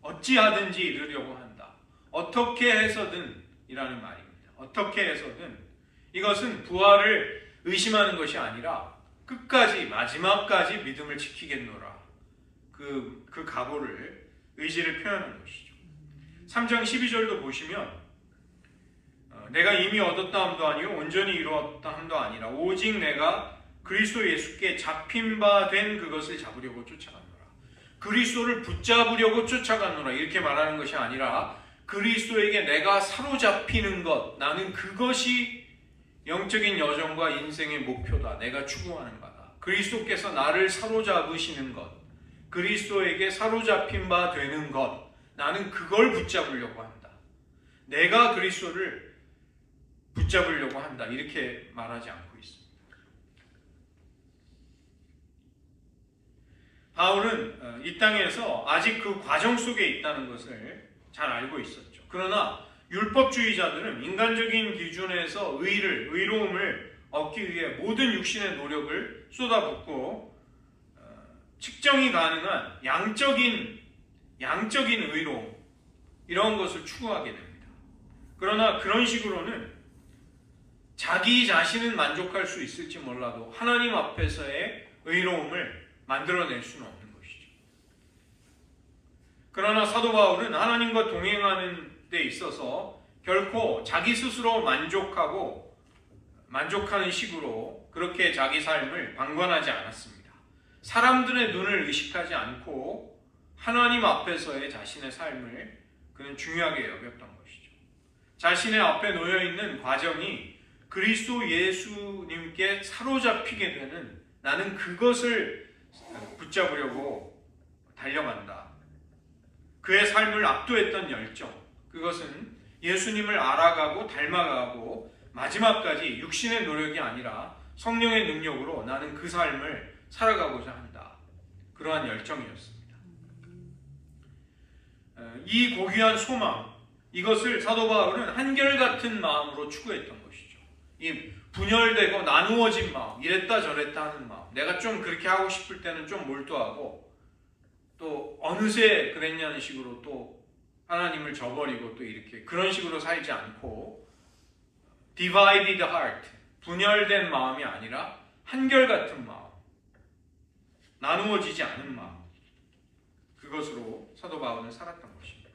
어찌하든지 이루려고 한다. 어떻게 해서든 이라는 말입니다. 어떻게 해서든, 이것은 부활을 의심하는 것이 아니라 끝까지 마지막까지 믿음을 지키겠노라. 그 각오를, 의지를 표현하는 것이죠. 3장 12절도 보시면 내가 이미 얻었다 함도 아니요 온전히 이루었다 함도 아니라 오직 내가 그리스도 예수께 잡힌 바 된 그것을 잡으려고 쫓아가노라. 그리스도를 붙잡으려고 쫓아가노라 이렇게 말하는 것이 아니라 그리스도에게 내가 사로잡히는 것, 나는 그것이 영적인 여정과 인생의 목표다. 내가 추구하는 바다. 그리스도께서 나를 사로잡으시는 것, 그리스도에게 사로잡힌 바 되는 것, 나는 그걸 붙잡으려고 한다. 내가 그리스도를 붙잡으려고 한다. 이렇게 말하지 않고 있습니다. 바울은 이 땅에서 아직 그 과정 속에 있다는 것을 잘 알고 있었죠. 그러나 율법주의자들은 인간적인 기준에서 의로움을 얻기 위해 모든 육신의 노력을 쏟아붓고 측정이 가능한 양적인 의로움, 이런 것을 추구하게 됩니다. 그러나 그런 식으로는 자기 자신은 만족할 수 있을지 몰라도 하나님 앞에서의 의로움을 만들어낼 수는 없는 것이죠. 그러나 사도 바울은 하나님과 동행하는 데 있어서 결코 자기 스스로 만족하는 식으로 그렇게 자기 삶을 방관하지 않았습니다. 사람들의 눈을 의식하지 않고 하나님 앞에서의 자신의 삶을 그는 중요하게 여겼던 것이죠. 자신의 앞에 놓여있는 과정이 그리스도 예수님께 사로잡히게 되는, 나는 그것을 붙잡으려고 달려간다. 그의 삶을 압도했던 열정, 그것은 예수님을 알아가고 닮아가고 마지막까지 육신의 노력이 아니라 성령의 능력으로 나는 그 삶을 살아가고자 한다. 그러한 열정이었습니다. 이 고귀한 소망, 이것을 사도 바울은 한결같은 마음으로 추구했던 것이죠. 이 분열되고 나누어진 마음, 이랬다 저랬다 하는 마음, 내가 좀 그렇게 하고 싶을 때는 좀 몰두하고 또 어느새 그랬냐는 식으로 또 하나님을 저버리고 또 이렇게 그런 식으로 살지 않고 divided heart, 분열된 마음이 아니라 한결같은 마음, 나누어지지 않은 마음, 그것으로 사도 바울은 살았던 것입니다.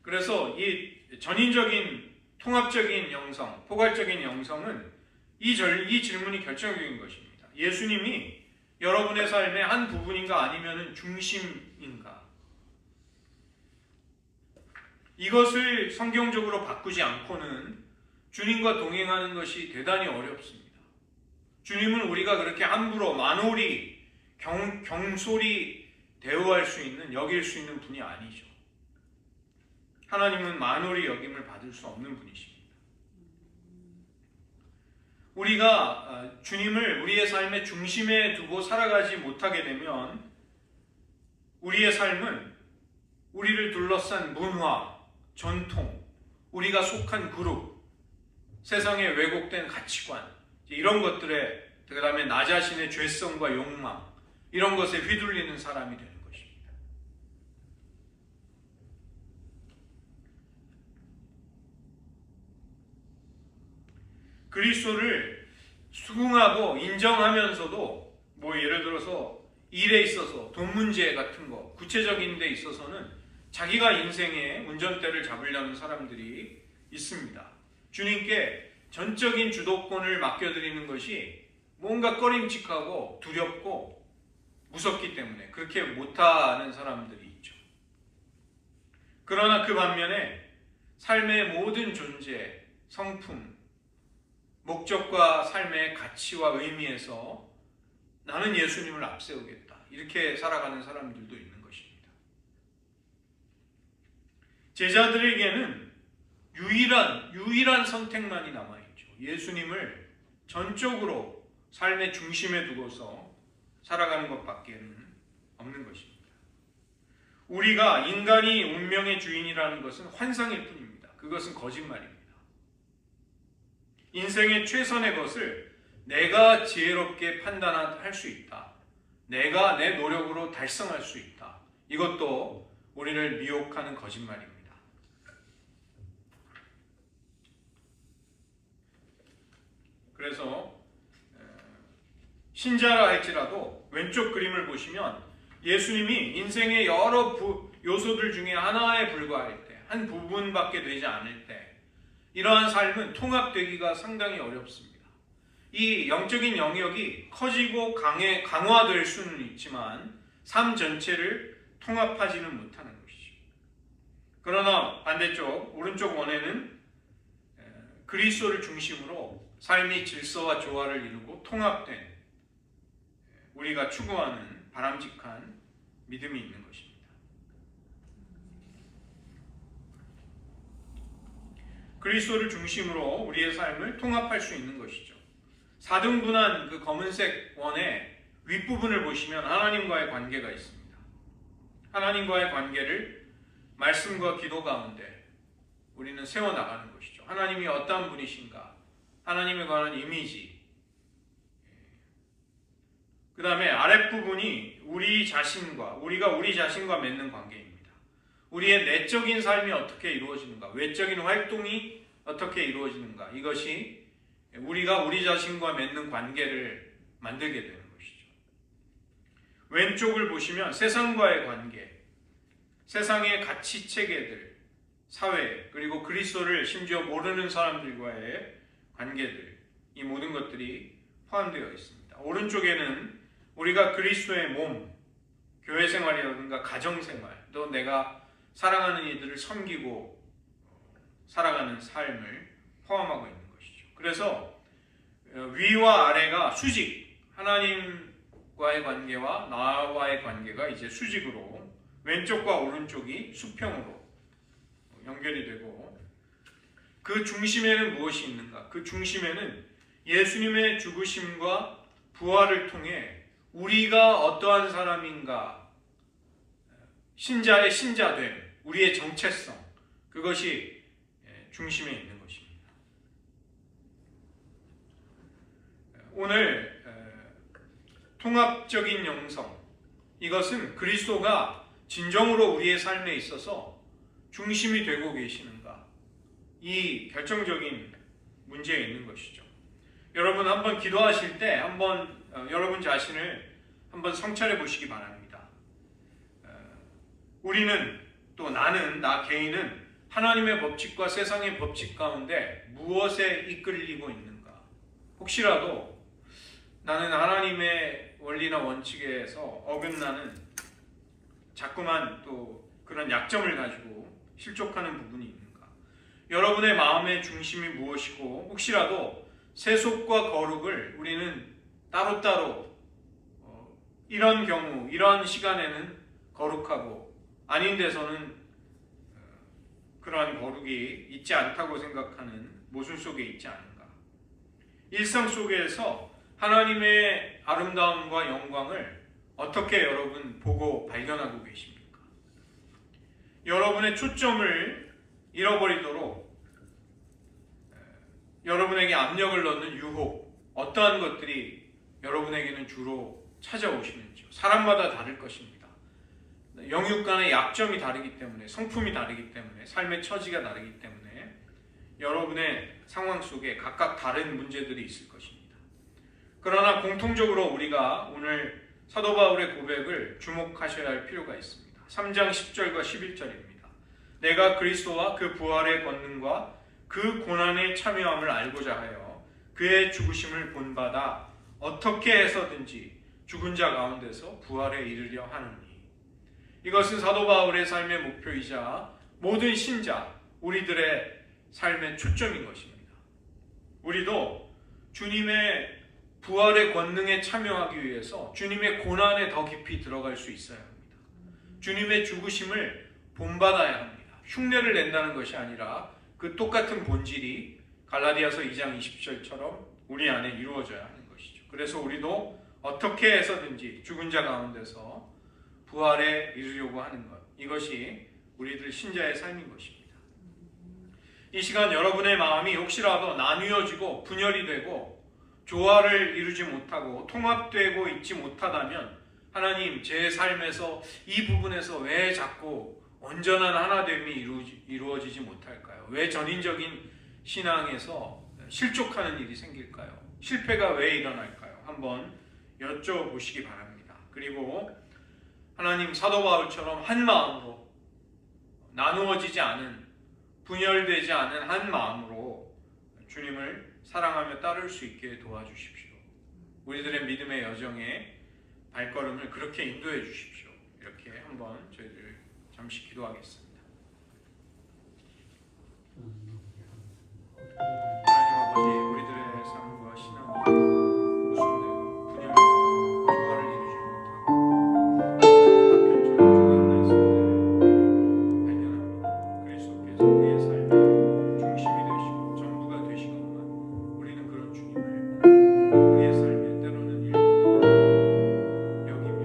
그래서 이 전인적인 통합적인 영성, 포괄적인 영성은 이 질문이 결정적인 것입니다. 예수님이 여러분의 삶의 한 부분인가 아니면 중심인가? 이것을 성경적으로 바꾸지 않고는 주님과 동행하는 것이 대단히 어렵습니다. 주님은 우리가 그렇게 함부로 만홀히 경솔히 대우할 수 있는, 여길 수 있는 분이 아니죠. 하나님은 만홀히 여김을 받을 수 없는 분이십니다. 우리가 주님을 우리의 삶의 중심에 두고 살아가지 못하게 되면 우리의 삶은 우리를 둘러싼 문화, 전통, 우리가 속한 그룹, 세상의 왜곡된 가치관, 이런 것들에, 그 다음에 나 자신의 죄성과 욕망, 이런 것에 휘둘리는 사람이 되는 것입니다. 그리스도를 수긍하고 인정하면서도 뭐 예를 들어서 일에 있어서 돈 문제 같은 거, 구체적인 데 있어서는 자기가 인생의 운전대를 잡으려는 사람들이 있습니다. 주님께 전적인 주도권을 맡겨드리는 것이 뭔가 꺼림칙하고 두렵고 무섭기 때문에 그렇게 못하는 사람들이 있죠. 그러나 그 반면에 삶의 모든 존재, 성품, 목적과 삶의 가치와 의미에서 나는 예수님을 앞세우겠다, 이렇게 살아가는 사람들도 있는 것입니다. 제자들에게는 유일한 선택만이 남아있죠. 예수님을 전적으로 삶의 중심에 두고서 살아가는 것밖에는 없는 것입니다. 우리가 인간이 운명의 주인이라는 것은 환상일 뿐입니다. 그것은 거짓말입니다. 인생의 최선의 것을 내가 지혜롭게 판단할 수 있다. 내가 내 노력으로 달성할 수 있다. 이것도 우리를 미혹하는 거짓말입니다. 그래서 신자라 할지라도 왼쪽 그림을 보시면 예수님이 인생의 여러 요소들 중에 하나에 불과할 때, 한 부분밖에 되지 않을 때, 이러한 삶은 통합되기가 상당히 어렵습니다. 이 영적인 영역이 커지고 강화될 수는 있지만 삶 전체를 통합하지는 못하는 것이죠. 그러나 반대쪽 오른쪽 원에는 그리스도를 중심으로 삶이 질서와 조화를 이루고 통합된, 우리가 추구하는 바람직한 믿음이 있는 것입니다. 그리스도를 중심으로 우리의 삶을 통합할 수 있는 것이죠. 4등분한 그 검은색 원의 윗부분을 보시면 하나님과의 관계가 있습니다. 하나님과의 관계를 말씀과 기도 가운데 우리는 세워나가는 것이죠. 하나님이 어떠한 분이신가, 하나님에 관한 이미지, 그 다음에 아랫부분이 우리가 우리 자신과 맺는 관계입니다. 우리의 내적인 삶이 어떻게 이루어지는가, 외적인 활동이 어떻게 이루어지는가, 이것이 우리가 우리 자신과 맺는 관계를 만들게 되는 것이죠. 왼쪽을 보시면 세상과의 관계, 세상의 가치 체계들, 사회, 그리고 그리스도를 심지어 모르는 사람들과의 관계들, 이 모든 것들이 포함되어 있습니다. 오른쪽에는 우리가 그리스도의 몸, 교회 생활이라든가 가정 생활, 또 내가 사랑하는 이들을 섬기고 살아가는 삶을 포함하고 있는 것이죠. 그래서 위와 아래가 수직, 하나님과의 관계와 나와의 관계가 이제 수직으로, 왼쪽과 오른쪽이 수평으로 연결이 되고, 그 중심에는 무엇이 있는가? 그 중심에는 예수님의 죽으심과 부활을 통해 우리가 어떠한 사람인가, 신자의 신자됨, 우리의 정체성, 그것이 중심에 있는 것입니다. 오늘 통합적인 영성, 이것은 그리스도가 진정으로 우리의 삶에 있어서 중심이 되고 계시는가, 이 결정적인 문제에 있는 것이죠. 여러분 한번 기도하실 때 한번 여러분 자신을 한번 성찰해 보시기 바랍니다. 우리는, 또 나는, 나 개인은 하나님의 법칙과 세상의 법칙 가운데 무엇에 이끌리고 있는가? 혹시라도 나는 하나님의 원리나 원칙에서 어긋나는 자꾸만 또 그런 약점을 가지고 실족하는 부분이 있는가? 여러분의 마음의 중심이 무엇이고, 혹시라도 세속과 거룩을 우리는 따로따로 이런 경우, 이러한 시간에는 거룩하고 아닌 데서는 그러한 거룩이 있지 않다고 생각하는 모순 속에 있지 않은가? 일상 속에서 하나님의 아름다움과 영광을 어떻게 여러분 보고 발견하고 계십니까? 여러분의 초점을 잃어버리도록 여러분에게 압력을 넣는 유혹, 어떠한 것들이 여러분에게는 주로 찾아오시는지요? 사람마다 다를 것입니다. 영육 간의 약점이 다르기 때문에, 성품이 다르기 때문에, 삶의 처지가 다르기 때문에 여러분의 상황 속에 각각 다른 문제들이 있을 것입니다. 그러나 공통적으로 우리가 오늘 사도 바울의 고백을 주목하셔야 할 필요가 있습니다. 3장 10절과 11절입니다. 내가 그리스도와 그 부활의 권능과 그 고난에 참여함을 알고자 하여 그의 죽으심을 본받아 어떻게 해서든지 죽은 자 가운데서 부활에 이르려 하느니. 이것은 사도 바울의 삶의 목표이자 모든 신자, 우리들의 삶의 초점인 것입니다. 우리도 주님의 부활의 권능에 참여하기 위해서 주님의 고난에 더 깊이 들어갈 수 있어야 합니다. 주님의 죽으심을 본받아야 합니다. 흉내를 낸다는 것이 아니라 그 똑같은 본질이 갈라디아서 2장 20절처럼 우리 안에 이루어져야 하는 것이죠. 그래서 우리도 어떻게 해서든지 죽은 자 가운데서 부활에 이르려고 하는 것, 이것이 우리들 신자의 삶인 것입니다. 이 시간 여러분의 마음이 혹시라도 나뉘어지고 분열이 되고 조화를 이루지 못하고 통합되고 있지 못하다면, 하나님, 제 삶에서 이 부분에서 왜 자꾸 온전한 하나됨이 이루어지지 못할까요? 왜 전인적인 신앙에서 실족하는 일이 생길까요? 실패가 왜 일어날까요? 한번 여쭤보시기 바랍니다. 그리고 하나님, 사도 바울처럼 한 마음으로, 나누어지지 않은, 분열되지 않은 한 마음으로 주님을 사랑하며 따를 수 있게 도와주십시오. 우리들의 믿음의 여정에 발걸음을 그렇게 인도해 주십시오. 이렇게 한번 저희들 잠시 기도하겠습니다. 하나님 아버지, 우리들의 삶과 신앙이 모순되고 분열되고 조화를 이루지 못하고 파편처럼 조각나 있을 때를 발견합니다. 그리스도께서 우리의 삶의 중심이 되시고 전부가 되시건만 우리는 그런 주님을 우리의 삶에 때로는 일부가 여기며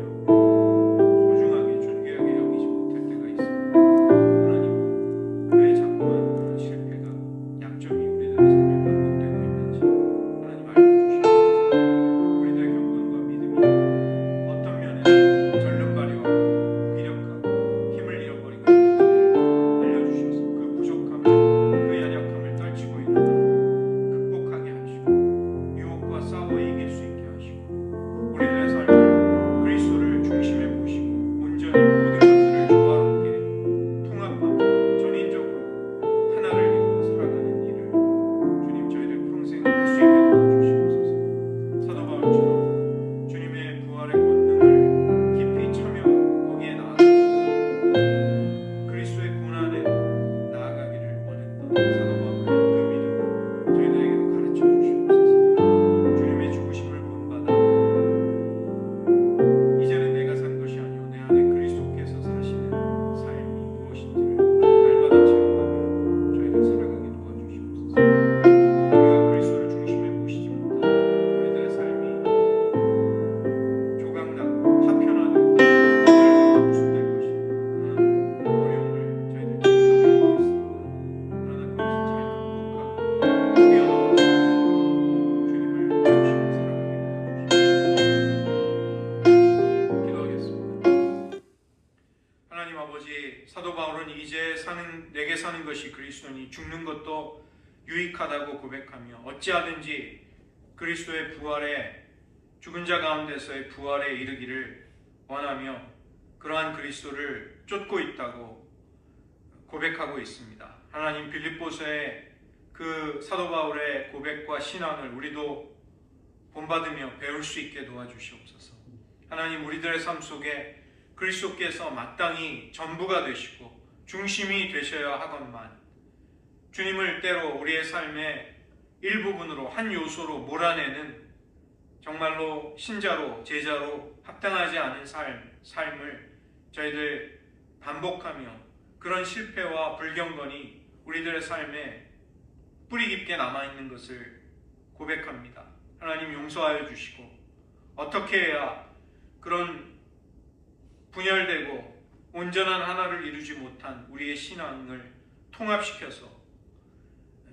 소중하게 존귀하게 여기지 못할 때가 있습니다. 것이 그리스도니 죽는 것도 유익하다고 고백하며 어찌하든지 그리스도의 부활에 죽은 자 가운데서의 부활에 이르기를 원하며 그러한 그리스도를 쫓고 있다고 고백하고 있습니다. 하나님 빌립보서의 그 사도 바울의 고백과 신앙을 우리도 본받으며 배울 수 있게 도와주시옵소서. 하나님 우리들의 삶 속에 그리스도께서 마땅히 전부가 되시고 중심이 되셔야 하건만 주님을 때로 우리의 삶의 일부분으로 한 요소로 몰아내는 정말로 신자로 제자로 합당하지 않은 삶을 저희들 반복하며 그런 실패와 불경건이 우리들의 삶에 뿌리 깊게 남아있는 것을 고백합니다. 하나님 용서하여 주시고 어떻게 해야 그런 분열되고 온전한 하나를 이루지 못한 우리의 신앙을 통합시켜서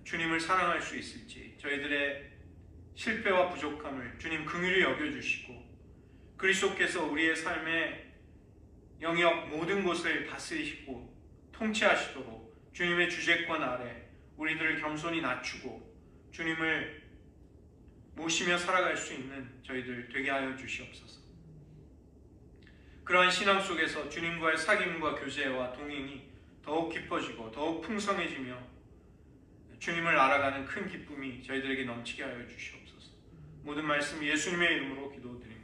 주님을 사랑할 수 있을지 저희들의 실패와 부족함을 주님 긍휼히 여겨주시고 그리스도께서 우리의 삶의 영역 모든 곳을 다스리시고 통치하시도록 주님의 주재권 아래 우리들을 겸손히 낮추고 주님을 모시며 살아갈 수 있는 저희들 되게 하여 주시옵소서. 그러한 신앙 속에서 주님과의 사귐과 교제와 동행이 더욱 깊어지고 더욱 풍성해지며 주님을 알아가는 큰 기쁨이 저희들에게 넘치게 하여 주시옵소서. 모든 말씀 예수님의 이름으로 기도드립니다.